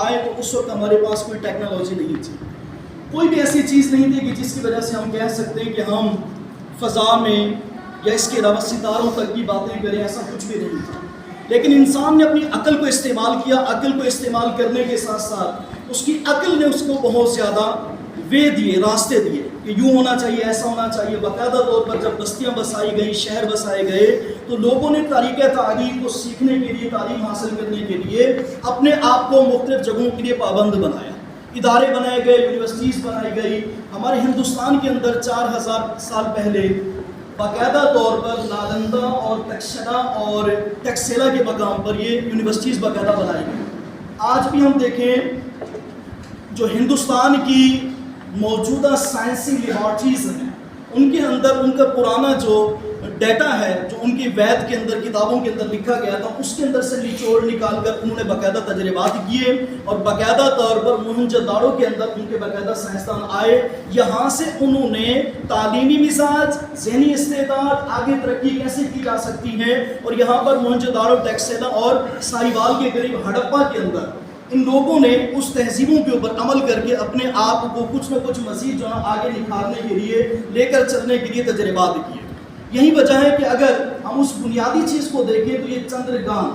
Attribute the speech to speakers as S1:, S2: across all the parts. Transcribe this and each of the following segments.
S1: آئے تو اس وقت ہمارے پاس کوئی ٹیکنالوجی نہیں تھی، کوئی بھی ایسی چیز نہیں تھی کہ جس کی وجہ سے ہم کہہ سکتے ہیں کہ ہم فضا میں یا اس کے علاوہ ستاروں تک کی باتیں کریں، ایسا کچھ بھی نہیں تھا۔ لیکن انسان نے اپنی عقل کو استعمال کیا، عقل کو استعمال کرنے کے ساتھ ساتھ اس کی عقل نے اس کو بہت زیادہ وے دیے، راستے دیے کہ یوں ہونا چاہیے، ایسا ہونا چاہیے۔ باقاعدہ طور پر جب بستیاں بسائی گئی، شہر بسائے گئے، تو لوگوں نے طریقہ تعلیم کو سیکھنے کے لیے، تعلیم حاصل کرنے کے لیے اپنے آپ کو مختلف جگہوں کے لیے پابند بنایا، ادارے بنائے گئے، یونیورسٹیز بنائی گئی۔ ہمارے ہندوستان کے اندر 4000 سال پہلے باقاعدہ طور پر نالندہ اور تکشلا اور ٹیکسیلا کے مقام پر یہ یونیورسٹیز باقاعدہ بنائی گئی۔ آج بھی ہم دیکھیں جو ہندوستان کی موجودہ سائنسی لیبارٹریز ہیں، ان کے اندر ان کا پرانا جو ڈیٹا ہے، جو ان کی وید کے اندر، کتابوں کے اندر لکھا گیا تھا، اس کے اندر سے نچوڑ نکال کر انہوں نے باقاعدہ تجربات کیے، اور باقاعدہ طور پر موہنجوداڑو کے اندر ان کے باقاعدہ سائنسدان آئے۔ یہاں سے انہوں نے تعلیمی مزاج، ذہنی استعداد، آگے ترقی کیسے کی جا سکتی ہے، اور یہاں پر موہنجوداڑو، ٹیکسیلا اور ساہیوال کے قریب ہڑپا کے اندر ان لوگوں نے اس تہذیبوں کے اوپر عمل کر کے اپنے آپ کو کچھ نہ کچھ مزید جو ہے آگے نکھارنے کے لیے، لے کر چلنے کے لیے تجربات کیے۔ یہی وجہ ہے کہ اگر ہم اس بنیادی چیز کو دیکھیں تو یہ چندرگان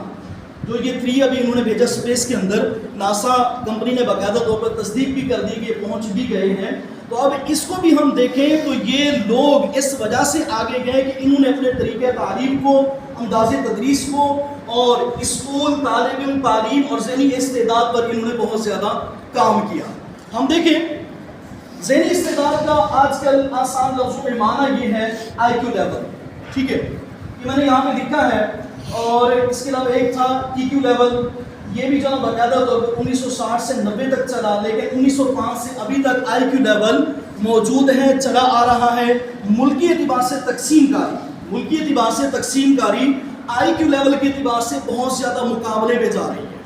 S1: جو یہ 3 ابھی انہوں نے بھیجا اسپیس کے اندر، ناسا کمپنی نے باقاعدہ طور پر تصدیق بھی کر دی کہ یہ پہنچ بھی گئے ہیں۔ تو اب اس کو بھی ہم دیکھیں تو یہ لوگ اس وجہ سے آگے گئے کہ انہوں نے اپنے طریقہ تعلیم کو، انداز تدریس کو، اور اسکول، طالب علم تعلیم اور ذہنی استعداد پر انہوں نے بہت زیادہ کام کیا۔ ہم دیکھیں ذہنی استعداد کا آج کل آسان لفظوں میں معنی یہ ہے آئی کیو لیول، ٹھیک ہے، یہ میں نے یہاں پہ لکھا ہے، اور اس کے علاوہ ایک تھا ای کیو لیول، یہ بھی جو باقاعدہ طور پر 1960 سے 90 تک چلا، لیکن 1905 سے ابھی تک آئی کیو لیول موجود ہے، چلا آ رہا ہے۔ ملکی اعتبار سے تقسیم کاری، ملکی اعتبار سے تقسیم کاری آئی کیو لیول کے اعتبار سے بہت زیادہ مقابلے میں جا رہی ہے۔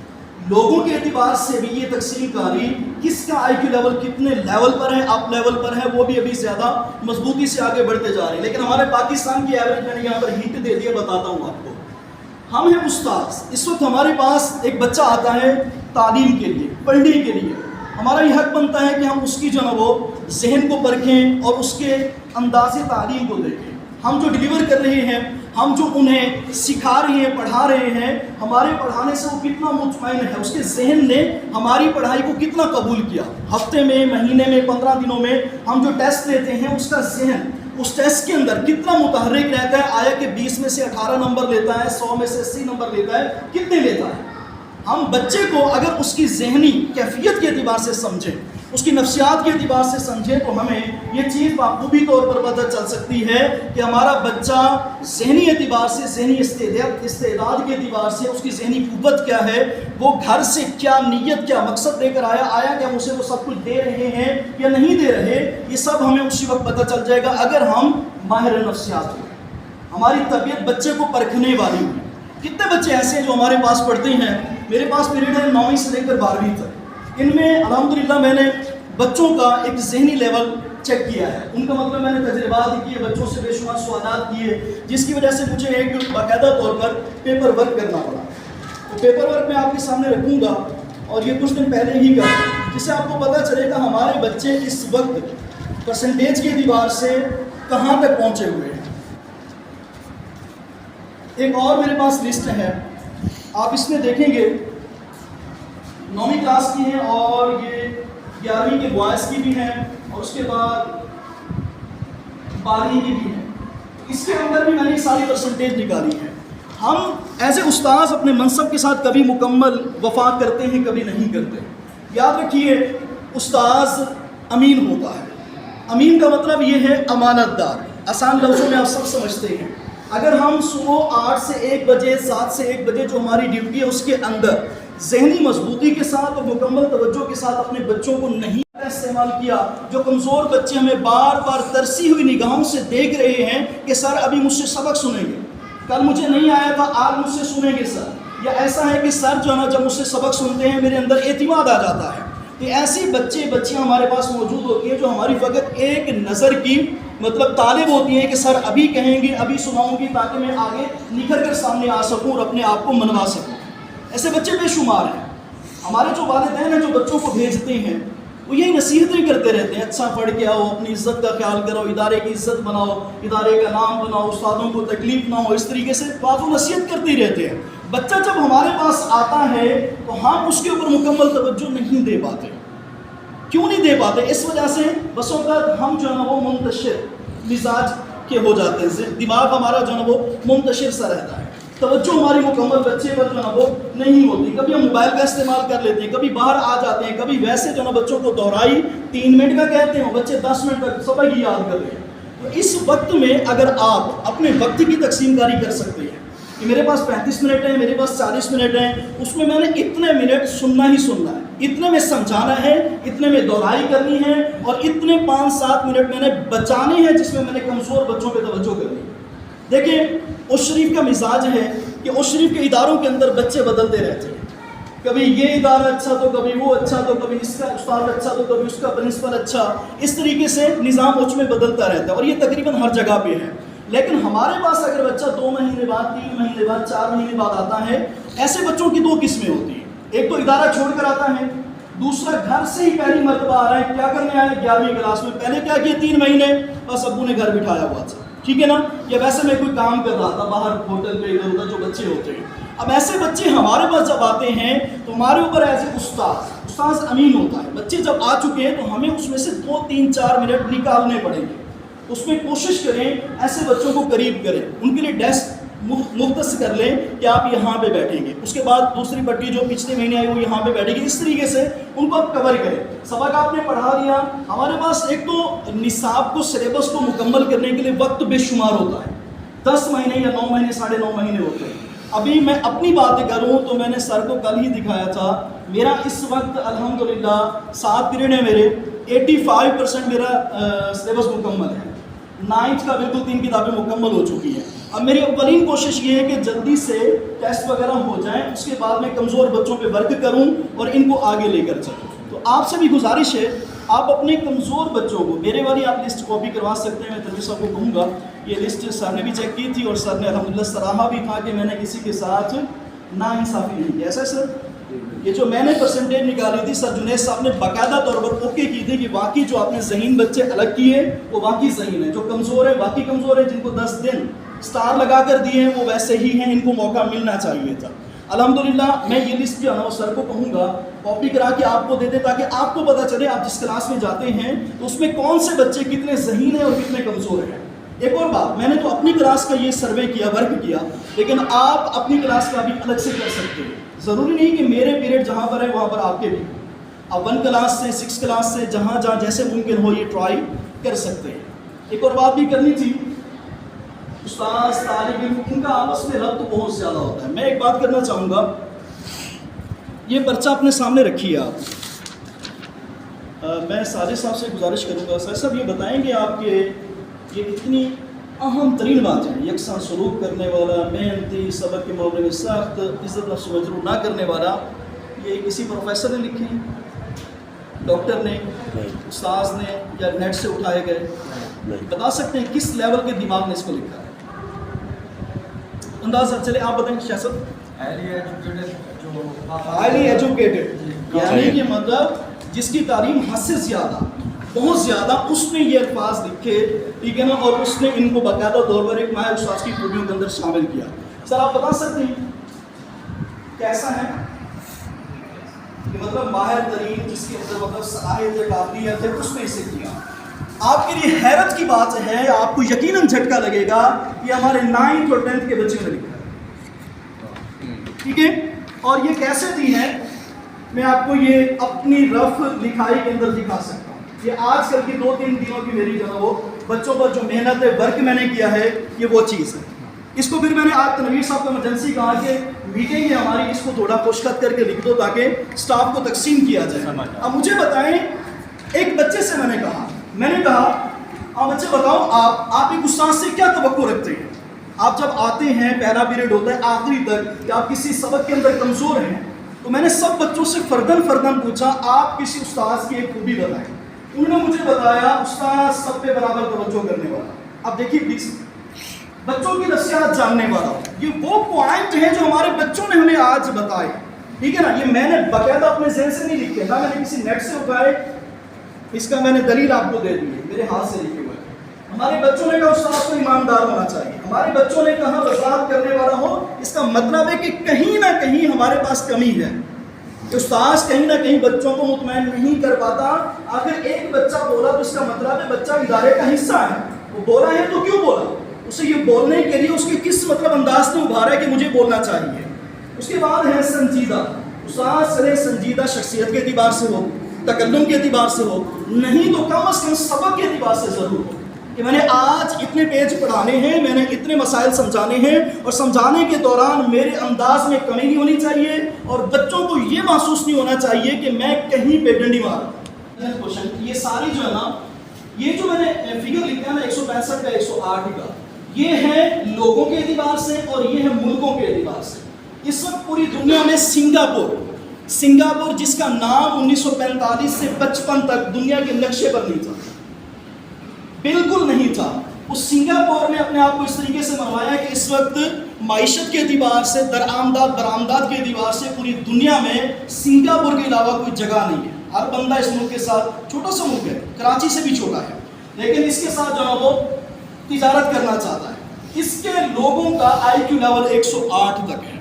S1: لوگوں کے اعتبار سے بھی یہ تقسیم کاری کس کا آئی کیو لیول کتنے لیول پر ہے، اپ لیول پر ہے، وہ بھی ابھی زیادہ مضبوطی سے آگے بڑھتے جا رہے ہیں۔ لیکن ہمارے پاکستان کی ایوریج میں نے یہاں پر ہنٹ دے دیا، بتاتا ہوں آپ کو۔ ہم ہیں استاذ، اس وقت ہمارے پاس ایک بچہ آتا ہے تعلیم کے لیے، پڑھنے کے لیے، ہمارا یہ حق بنتا ہے کہ ہم اس کی جو ہے وہ ذہن کو پرکھیں اور اس کے انداز تعلیم کو دیکھیں۔ ہم جو ڈیلیور کر رہے ہیں، ہم جو انہیں سکھا رہے ہیں، پڑھا رہے ہیں، ہمارے پڑھانے سے وہ کتنا مطمئن ہے، اس کے ذہن نے ہماری پڑھائی کو کتنا قبول کیا۔ ہفتے میں، مہینے میں، 15 دنوں میں ہم جو ٹیسٹ لیتے ہیں، اس کا ذہن اس ٹیسٹ کے اندر کتنا متحرک رہتا ہے، آیا کہ 20 میں سے 18 نمبر لیتا ہے، 100 میں سے 80 نمبر لیتا ہے، کتنے لیتا ہے۔ ہم بچے کو اگر اس کی ذہنی کیفیت کے اعتبار سے سمجھیں، اس کی نفسیات کے اعتبار سے سمجھیں، تو ہمیں یہ چیز بخوبی طور پر پتہ چل سکتی ہے کہ ہمارا بچہ ذہنی اعتبار سے، ذہنی استعداد کے اعتبار سے اس کی ذہنی قوت کیا ہے، وہ گھر سے کیا نیت، کیا مقصد لے کر آیا کہ ہم اسے وہ سب کچھ دے رہے ہیں یا نہیں دے رہے، یہ سب ہمیں اسی وقت پتہ چل جائے گا اگر ہم ماہر نفسیات ہوں، ہماری طبیعت بچے کو پرکھنے والی ہوئی۔ کتنے بچے ایسے ہیں جو ہمارے پاس پڑھتے ہیں، میرے پاس پیریڈ ہے 9ویں سے لے کر 12ویں تک، ان میں الحمدللہ میں نے بچوں کا ایک ذہنی لیول چیک کیا ہے، ان کا مطلب میں نے تجربات کیے، بچوں سے بے شمار سوالات کیے، جس کی وجہ سے مجھے ایک باقاعدہ طور پر پیپر ورک کرنا پڑا۔ تو پیپر ورک میں آپ کے سامنے رکھوں گا، اور یہ کچھ دن پہلے ہی کا، جس سے آپ کو پتہ چلے گا ہمارے بچے اس وقت پرسنٹیج کے اعتبار سے کہاں تک پہنچے ہوئے ہیں۔ ایک اور میرے پاس لسٹ ہے، آپ اس میں دیکھیں گے 9ویں کلاس کی ہیں، اور یہ 11ویں کے بوائز کی بھی ہیں، اور اس کے بعد 12ویں کی بھی ہیں۔ اس کے اندر بھی میں نے ساری پرسنٹیج نکالی ہے۔ ہم ایز اے استاذ اپنے منصب کے ساتھ کبھی مکمل وفا کرتے ہیں، کبھی نہیں کرتے۔ یاد رکھیے استاذ امین ہوتا ہے، امین کا مطلب یہ ہے امانت دار، آسان لفظوں میں آپ سب سمجھتے ہیں۔ اگر ہم صبح 8 سے 1 بجے، 7 سے 1 بجے جو ہماری ڈیوٹی ہے، اس کے اندر ذہنی مضبوطی کے ساتھ اور مکمل توجہ کے ساتھ اپنے بچوں کو نہیں استعمال کیا، جو کمزور بچے ہمیں بار بار ترسی ہوئی نگاہوں سے دیکھ رہے ہیں کہ سر ابھی مجھ سے سبق سنیں گے، کل مجھے نہیں آیا تھا آج مجھ سے سنیں گے سر، یا ایسا ہے کہ سر جو ہے نا جب مجھ سے سبق سنتے ہیں میرے اندر اعتماد آ جاتا ہے، کہ ایسی بچے بچیاں ہمارے پاس موجود ہوتی ہیں جو ہماری فقط ایک نظر کی مطلب طالب ہوتی ہیں کہ سر ابھی کہیں گے، ابھی سناؤں گی، تاکہ میں آگے نکھر کر سامنے آ سکوں اور اپنے آپ کو منوا سکوں۔ ایسے بچے بے شمار ہیں۔ ہمارے جو والدین ہیں جو بچوں کو بھیجتے ہیں وہ یہی نصیحتیں کرتے رہتے ہیں، اچھا پڑھ کے آؤ، اپنی عزت کا خیال کرو، ادارے کی عزت بناؤ، ادارے کا نام بناؤ، استادوں کو تکلیف نہ ہو، اس طریقے سے بات و نصیحت کرتے ہی رہتے ہیں۔ بچہ جب ہمارے پاس آتا ہے تو ہم اس کے اوپر مکمل توجہ نہیں دے پاتے۔ کیوں نہیں دے پاتے؟ اس وجہ سے بس اوقات ہم جو ہے نا وہ منتشر مزاج کے ہو جاتے ہیں، دماغ ہمارا جو ہے نا وہ منتشر سا رہتا ہے، توجہ ہماری مکمل بچے پر جو ہے نا وہ نہیں ہوتی۔ کبھی ہم موبائل کا استعمال کر لیتے ہیں، کبھی باہر آ جاتے ہیں، کبھی ویسے جو ہے نا بچوں کو دہرائی 3 منٹ کا کہتے ہیں، بچے 10 منٹ تک سبق ہی یاد کر رہے ہیں۔ تو اس وقت میں اگر آپ اپنے وقت کی تقسیم کاری کر سکتے ہیں کہ میرے پاس 35 منٹ ہیں، میرے پاس 40 منٹ ہیں، اس میں نے اتنے منٹ سننا ہی سننا ہے، اتنے میں سمجھانا ہے، اتنے میں دہرائی کرنی ہے، اور اتنے 5-7 منٹ میں نے بچانے ہیں جس میں نے کمزور بچوں پہ توجہ کرنی ہے۔ دیکھیں اس شریف کا مزاج ہے کہ اس شریف کے اداروں کے اندر بچے بدلتے رہتے ہیں، کبھی یہ ادارہ اچھا تو کبھی وہ اچھا، تو کبھی اس کا استاد اچھا تو کبھی اس کا پرنسپل اچھا، اس طریقے سے نظام اس میں بدلتا رہتا ہے، اور یہ تقریباً ہر جگہ پہ ہے۔ لیکن ہمارے پاس اگر بچہ 2 مہینے بعد، 3 مہینے بعد، 4 مہینے بعد آتا ہے، ایسے بچوں کی 2 قسمیں ہوتی ہیں۔ ایک تو ادارہ چھوڑ کر آتا ہے، دوسرا گھر سے ہی پہلی مرتبہ آ رہا ہے، کیا کرنے آئے 11ویں کلاس میں، پہلے کیا کیا 3 مہینے بس ابو نے گھر بٹھایا ہوا تھا، ٹھیک ہے نا، یا ویسے میں کوئی کام کر رہا تھا باہر ہوٹل پہ، ادھر ادھر جو بچے ہوتے ہیں۔ اب ایسے بچے ہمارے پاس جب آتے ہیں تو ہمارے اوپر ایز اے استاذ امین ہوتا ہے، بچے جب آ چکے ہیں تو ہمیں اس میں سے 2-3-4 منٹ نکالنے پڑیں گے، اس میں کوشش کریں ایسے بچوں کو قریب کریں، ان کے لیے ڈیسک مختص کر لیں کہ آپ یہاں پہ بیٹھیں گے، اس کے بعد دوسری پٹی جو پچھلے مہینے آئی وہ یہاں پہ بیٹھے گی، اس طریقے سے ان کو آپ کور کریں۔ سبق آپ نے پڑھا دیا، ہمارے پاس ایک تو نصاب کو، سلیبس کو مکمل کرنے کے لیے وقت بے شمار ہوتا ہے، 10 مہینے یا 9 مہینے، 9.5 مہینے ہوتے ہیں۔ ابھی میں اپنی بات کروں تو میں نے سر کو کل ہی دکھایا تھا، میرا اس وقت الحمدللہ 7 پیریڈ ہیں میرے، 85% میرا سلیبس مکمل ہے، 9th کا بالکل 3 کتابیں مکمل ہو چکی ہیں۔ اب میری اولین کوشش یہ ہے کہ جلدی سے ٹیسٹ وغیرہ ہو جائیں، اس کے بعد میں کمزور بچوں پہ ورک کروں اور ان کو آگے لے کر چلوں۔ تو آپ سے بھی گزارش ہے، آپ اپنے کمزور بچوں کو، میرے والی آپ لسٹ کاپی کروا سکتے ہیں، میں تنویر صاحب کو کہوں گا، یہ لسٹ سر نے بھی چیک کی تھی اور سر نے الحمدللہ سراہا بھی تھا کہ میں نے کسی کے ساتھ ناانصافی نہیں کی۔ ایسا ہے سر؟ یہ جو میں نے پرسنٹیج نکالی تھی، سر جنید صاحب نے باقاعدہ طور پر اوکے کی تھی کہ واقعی جو آپ نے ذہین بچے الگ کیے وہ واقعی ذہین ہیں، جو کمزور ہیں واقعی کمزور ہیں، جن کو 10 دن سٹار لگا کر دیے ہیں وہ ویسے ہی ہیں، ان کو موقع ملنا چاہیے تھا۔ الحمدللہ میں یہ لسٹ جو ہے نا سر کو کہوں گا کاپی کرا کے آپ کو دے دیں، تاکہ آپ کو پتہ چلے آپ جس کلاس میں جاتے ہیں تو اس میں کون سے بچے کتنے ذہین ہیں اور کتنے کمزور ہیں۔ ایک اور بات، میں نے تو اپنی کلاس کا یہ سروے کیا، ورک کیا، لیکن آپ اپنی کلاس کا بھی الگ سے کر سکتے ہیں، ضروری نہیں کہ میرے پیریڈ جہاں پر ہے وہاں پر آپ کے بھی، آپ 1 کلاس سے 6 کلاس سے جہاں جیسے ممکن ہو یہ ٹرائی کر سکتے ہیں۔ ایک اور بات بھی کرنی تھی، استاذ طالب علم ان کا آپس میں ربط بہت زیادہ ہوتا ہے۔ میں ایک بات کرنا چاہوں گا، یہ پرچہ اپنے سامنے رکھیے آپ، میں ساجد صاحب سے گزارش کروں گا، سر صاحب یہ بتائیں گے آپ کے یہ اتنی اہم ترین بات ہے، یکساں سلوک کرنے والا، محنتی، سبق کے معاملے میں سخت، عزت نفس و مجروح نہ کرنے والا، یہ کسی پروفیسر نے لکھی ہیں، ڈاکٹر نے، استاذ نے، یا نیٹ سے اٹھائے گئے؟ بتا سکتے ہیں کس لیول کے دماغ نے اس کو لکھا ہے؟ اندازہ چلے آپ بتائیں شہزاد۔ ہائیلی ایجوکیٹڈ یعنی کہ مطلب جس کی تعلیم حد سے زیادہ، بہت زیادہ، اس نے یہ الفاظ لکھے، ٹھیک ہے نا، اور اس نے ان کو باقاعدہ طور پر ایک ماہر استاذ کی خوبیوں کے اندر شامل کیا۔ سر آپ بتا سکتے ہیں کیسا ہے کہ مطلب ماہر ترین جس کے اندر مطلب صلاحیت قابلیت ہے، اس نے اسے کیا؟ آپ کے لیے حیرت کی بات ہے، آپ کو یقیناً جھٹکا لگے گا، یہ ہمارے 9th اور 10th کے بچوں نے لکھا ہے، ٹھیک ہے، اور یہ کیسے دی ہے، میں آپ کو یہ اپنی رف لکھائی کے اندر دکھا سکتا ہوں۔ یہ آج کل کی 2-3 دنوں کی میری جو ہے وہ بچوں پر جو محنت ہے، ورک میں نے کیا ہے، یہ وہ چیز ہے۔ اس کو پھر میں نے آج تنویر صاحب کو ایمرجنسی کہا کہ میٹنگ ہے ہماری، اس کو تھوڑا خوشخط کر کے لکھ دو تاکہ سٹاف کو تقسیم کیا جائے۔ اب مجھے بتائیں، ایک بچے سے میں نے کہا آپ بچے بتاؤ آپ ایک استاد سے کیا توقع رکھتے ہیں؟ آپ جب آتے ہیں، پہلا پیریڈ ہوتا ہے آخری تک، کہ آپ کسی سبق کے اندر کمزور ہیں، تو میں نے سب بچوں سے فردن پوچھا آپ کسی استاذ کی ایک خوبی بتائیں۔ انہوں نے مجھے بتایا استاذ سب پہ برابر توجہ کرنے والا۔ اب دیکھیے پلیز، بچوں کی نفسیات جاننے والا، یہ وہ پوائنٹ ہیں جو ہمارے بچوں نے ہمیں آج بتائے ٹھیک ہے نا. یہ میں نے باقاعدہ اپنے ذہن سے نہیں لکھے، نہ میں نے کسی نیٹ سے اٹھائے، اس کا میں نے دلیل آپ کو دے دی ہے، میرے ہاتھ سے لکھے ہوئے. ہمارے بچوں نے کہا استاد کو ایماندار ہونا چاہیے، ہمارے بچوں نے کہا وضاحت کرنے والا ہو. اس کا مطلب ہے کہ کہیں نہ کہیں ہمارے پاس کمی ہے. استاد کہیں نہ کہیں بچوں کو مطمئن نہیں کر پاتا. اگر ایک بچہ بولا تو اس کا مطلب ہے بچہ ادارے کا حصہ ہے. وہ بولا ہے تو کیوں بولا؟ اسے یہ بولنے کے لیے اس کے کس انداز نے ابھارا ہے کہ مجھے بولنا چاہیے. اس کے بعد ہے سنجیدہ. استاد سر سنجیدہ شخصیت کے اعتبار سے ہو، تکلم کے اعتبار سے ہو، نہیں تو کم از کم سبق کے اعتبار سے ضرور ہو کہ میں نے آج اتنے پیج پڑھانے ہیں، میں نے اتنے مسائل سمجھانے ہیں، اور سمجھانے کے دوران میرے انداز میں کمی نہیں ہونی چاہیے اور بچوں کو یہ محسوس نہیں ہونا چاہیے کہ میں کہیں پہ ڈنڈی مار. یہ ساری جو ہے نا، یہ جو میں نے فگر لکھا ہے نا 165 کا 108 کا، یہ ہے لوگوں کے اعتبار سے اور یہ ہے ملکوں کے اعتبار سے. اس وقت پوری دنیا میں سنگاپور جس کا نام 1945 سے 55 تک دنیا کے نقشے پر نہیں تھا، بالکل نہیں تھا. اس سنگاپور نے اپنے آپ کو اس طریقے سے منوایا کہ اس وقت معیشت کے اعتبار سے، درآمدات برآمدات کے اعتبار سے پوری دنیا میں سنگاپور کے علاوہ کوئی جگہ نہیں ہے. ہر بندہ اس ملک کے ساتھ، چھوٹا سا ملک ہے، کراچی سے بھی چھوٹا ہے، لیکن اس کے ساتھ جو ہے وہ تجارت کرنا چاہتا ہے. اس کے لوگوں کا آئی کیو لیول 108 تک ہے.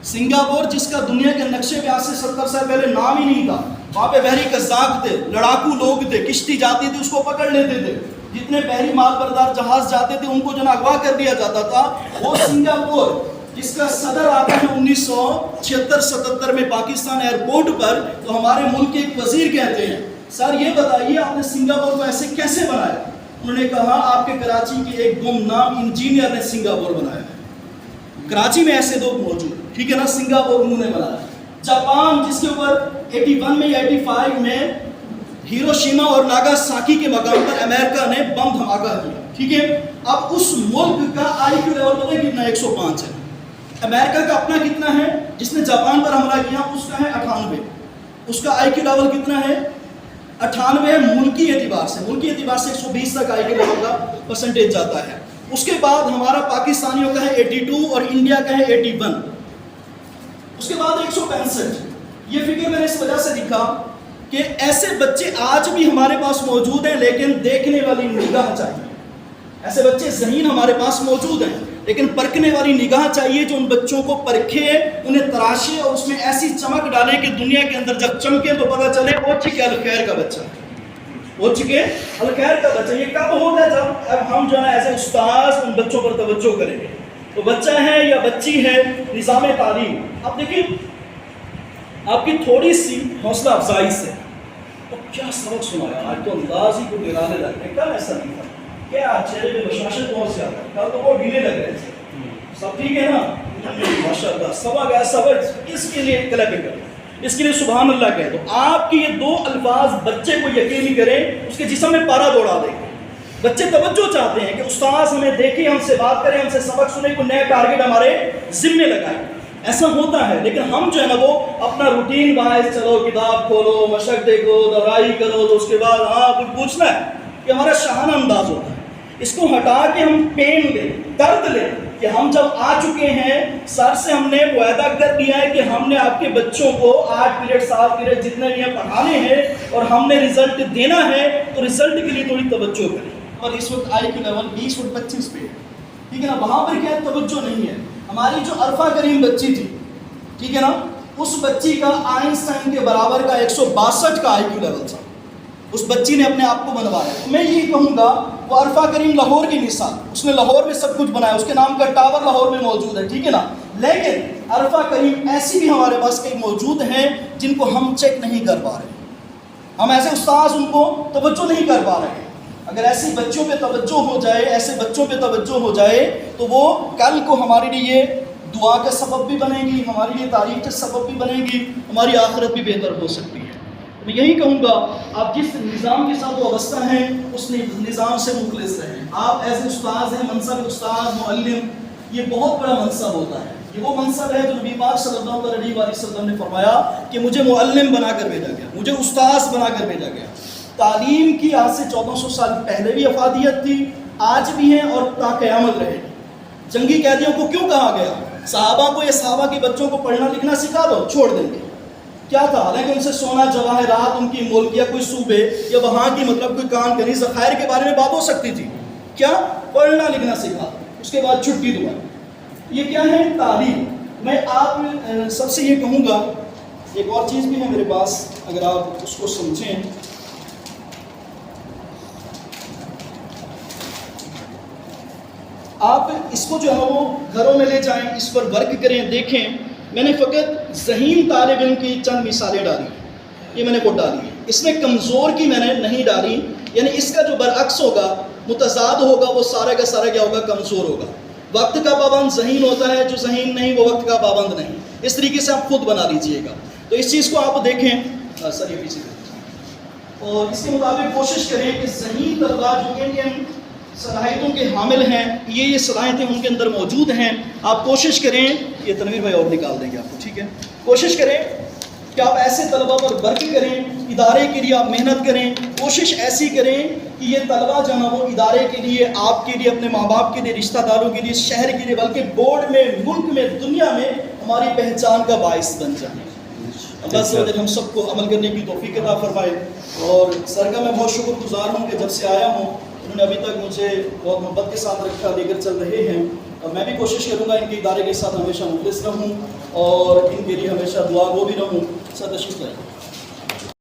S1: سنگاپور جس کا دنیا کے نقشے پہ آج سے 70 سال پہلے نام ہی نہیں تھا، وہاں پہ بحری قزاق تھے، لڑاکو لوگ تھے، کشتی جاتی تھی اس کو پکڑ لیتے تھے، جتنے بحری مال بردار جہاز جاتے تھے ان کو جو اغوا کر دیا جاتا تھا. وہ سنگاپور جس کا صدر آتا ہے 1976-77 میں پاکستان ایئرپورٹ پر، تو ہمارے ملک کے ایک وزیر کہتے ہیں سر یہ بتائیے آپ نے سنگاپور کو ایسے کیسے بنایا؟ انہوں نے کہا آپ کے کراچی کے ایک گمنام انجینئر نے سنگاپور بنایا ہے. کراچی میں ایسے لوگ موجود، ٹھیک ہے نا، سنگاپور انہوں نے بنایا. جاپان جس کے اوپر 81 میں یا 85 میں ہیروشیما اور ناگاساکی کے مقام پر امریکہ نے بم دھماکہ کیا، ٹھیک ہے. اب اس ملک کا آئی کیو لیول پتہ ہے کتنا؟ 105 ہے. امریکہ کا اپنا کتنا ہے؟ جس نے جاپان پر حملہ کیا اس کا ہے 98. اس کا آئی کیو لیول کتنا ہے؟ 98 ہے. ملکی اعتبار سے 120 تک آئی کیو لیول کا پرسنٹیج جاتا ہے. اس کے بعد ہمارا پاکستانیوں کا ہے 82 اور انڈیا کا ہے 81. اس کے بعد 165. یہ فگر میں نے اس وجہ سے لکھا کہ ایسے بچے آج بھی ہمارے پاس موجود ہیں لیکن دیکھنے والی نگاہ چاہیے. ایسے بچے ذہین ہمارے پاس موجود ہیں لیکن پرکھنے والی نگاہ چاہیے جو ان بچوں کو پرکھے، انہیں تراشے اور اس میں ایسی چمک ڈالے کہ دنیا کے اندر جب چمکے تو پتہ چلے وہ چکے الخیر کا بچہ ہے، وہ چکے الخیر کا بچہ. یہ کب ہوگا؟ جب اب ہم جو ہے ایسے استاد ان بچوں پر توجہ کریں گے. تو بچہ ہے یا بچی ہے، نظام تعلیم. اب دیکھیں آپ کی تھوڑی سی حوصلہ افزائی سے کیا سبق سنایا، آج تو انداز ہی کو گرانے لگ گئے. کل ایسا نہیں تھا، کیا چہرے پہ بشاشت بہت زیادہ ہے، کل تو وہ ڈھیلے لگ رہے تھے. سب ٹھیک ہے نا؟ ماشاء اللہ. سبق ہے سبق، اس کے لیے کلیپنگ کریں، اس کے لیے سبحان اللہ کہہ دو. آپ کے یہ 2 الفاظ بچے کو یقینی کریں، اس کے جسم میں پارا دوڑا دیں. بچے توجہ چاہتے ہیں کہ استاذ ہمیں دیکھیں، ہم سے بات کریں، ہم سے سبق سنیں، کوئی نیا ٹارگیٹ ہمارے ذمے لگائیں. ایسا ہوتا ہے لیکن ہم جو ہے نا وہ اپنا روٹین باعث چلو کتاب کھولو، مشق دیکھو، دوائی کرو، تو اس کے بعد ہاں کچھ پوچھنا ہے، یہ ہمارا شاہانہ انداز ہوتا ہے. اس کو ہٹا کے ہم پین لیں، درد لیں کہ ہم جب آ چکے ہیں، سر سے ہم نے وعدہ کر دیا ہے کہ ہم نے آپ کے بچوں کو 8 پیریڈ 7 پیریڈ جتنے بھی ہیں پڑھانے ہیں اور ہم نے رزلٹ دینا ہے، تو رزلٹ کے لیے تھوڑی توجہ کریں. اور اس وقت آئی کیو لیول 20 اور 25 پہ، ٹھیک ہے نا، وہاں پر کیا توجہ نہیں ہے. ہماری جو عرفہ کریم بچی تھی، ٹھیک ہے نا، اس بچی کا آئنسٹائن کے برابر کا 162 کا آئی کیو لیول تھا. اس بچی نے اپنے آپ کو بنوایا. میں یہی کہوں گا وہ عرفہ کریم لاہور کی مثال، اس نے لاہور میں سب کچھ بنایا، اس کے نام کا ٹاور لاہور میں موجود ہے، ٹھیک ہے نا. لیکن عرفہ کریم ایسی بھی ہمارے پاس کئی موجود ہیں جن کو ہم چیک نہیں کر پا رہے، ہم ایسے استاذ ان کو توجہ نہیں کر پا رہے. اگر ایسے بچوں پہ توجہ ہو جائے، ایسے بچوں پہ توجہ ہو جائے تو وہ کل کو ہمارے لیے دعا کا سبب بھی بنے گی، ہمارے لیے تعریف کا سبب بھی بنے گی، ہماری آخرت بھی بہتر ہو سکتی ہے. میں یہی کہوں گا آپ جس نظام کے ساتھ وابستہ ہیں اس نظام سے مخلص رہیں. آپ ایز استاذ ہیں، منصب استاد معلم یہ بہت بڑا منصب ہوتا ہے. یہ وہ منصب ہے جو نبی پاک صلی اللہ علیہ وسلم نے فرمایا کہ مجھے معلم بنا کر بھیجا گیا، مجھے استاذ بنا کر بھیجا گیا. تعلیم کی آج سے 1400 سال پہلے بھی افادیت تھی، آج بھی ہے اور تا قیامت رہے گی. جنگی قیدیوں کو کیوں کہا گیا؟ صحابہ کو یا صحابہ کے بچوں کو پڑھنا لکھنا سکھا دو، چھوڑ دیں گے. کیا تھا؟ حالانکہ ان سے سونا جواہرات، ان کی ملک یا کوئی صوبے یا وہاں کی مطلب کوئی کان کنی ذخائر کے بارے میں بات ہو سکتی تھی. کیا؟ پڑھنا لکھنا سکھا دو، اس کے بعد چھٹی دعا. یہ کیا ہے؟ تعلیم. میں آپ سب سے یہ کہوں گا، ایک اور چیز بھی ہے میرے پاس، اگر آپ اس کو سمجھیں. آپ اس کو جو ہے وہ گھروں میں لے جائیں، اس پر ورک کریں. دیکھیں، میں نے فقط ذہین طالب علم کی چند مثالیں ڈالی، یہ میں نے وہ ڈالی. اس میں کمزور کی میں نے نہیں ڈالی، یعنی اس کا جو برعکس ہوگا، متضاد ہوگا، وہ سارا کا سارا کیا ہوگا؟ کمزور ہوگا. وقت کا پابند ذہین ہوتا ہے، جو ذہین نہیں وہ وقت کا پابند نہیں. اس طریقے سے آپ خود بنا لیجئے گا. تو اس چیز کو آپ دیکھیں. سر یہ پیچھے، اور اس کے مطابق کوشش کریں کہ ذہین طلباء جو کہ صلاحیتوں کے حامل ہیں، یہ صلاحیتیں ان کے اندر موجود ہیں، آپ کوشش کریں. یہ تنویر بھائی اور نکال دیں گے آپ کو، ٹھیک ہے. کوشش کریں کہ آپ ایسے طلباء پر ورک کریں، ادارے کے لیے آپ محنت کریں. کوشش ایسی کریں کہ یہ طلباء جو ہے وہ ادارے کے لیے، آپ کے لیے، اپنے ماں باپ کے لیے، رشتہ داروں کے لیے، شہر کے لیے، بلکہ بورڈ میں، ملک میں، دنیا میں ہماری پہچان کا باعث بن جائیں. اللہ سے ہم سب کو عمل کرنے کی توفیق عطا فرمائے. اور سر کا میں بہت شکر گزار ہوں کہ جب سے آیا ہوں انہوں نے ابھی تک مجھے بہت محبت کے ساتھ رکھا، لے کر چل رہے ہیں. اور میں بھی کوشش کروں گا ان کے ادارے کے ساتھ ہمیشہ مخلص رہوں اور ان کے لیے ہمیشہ دعا گو بھی رہوں. سر تشریف لائیں.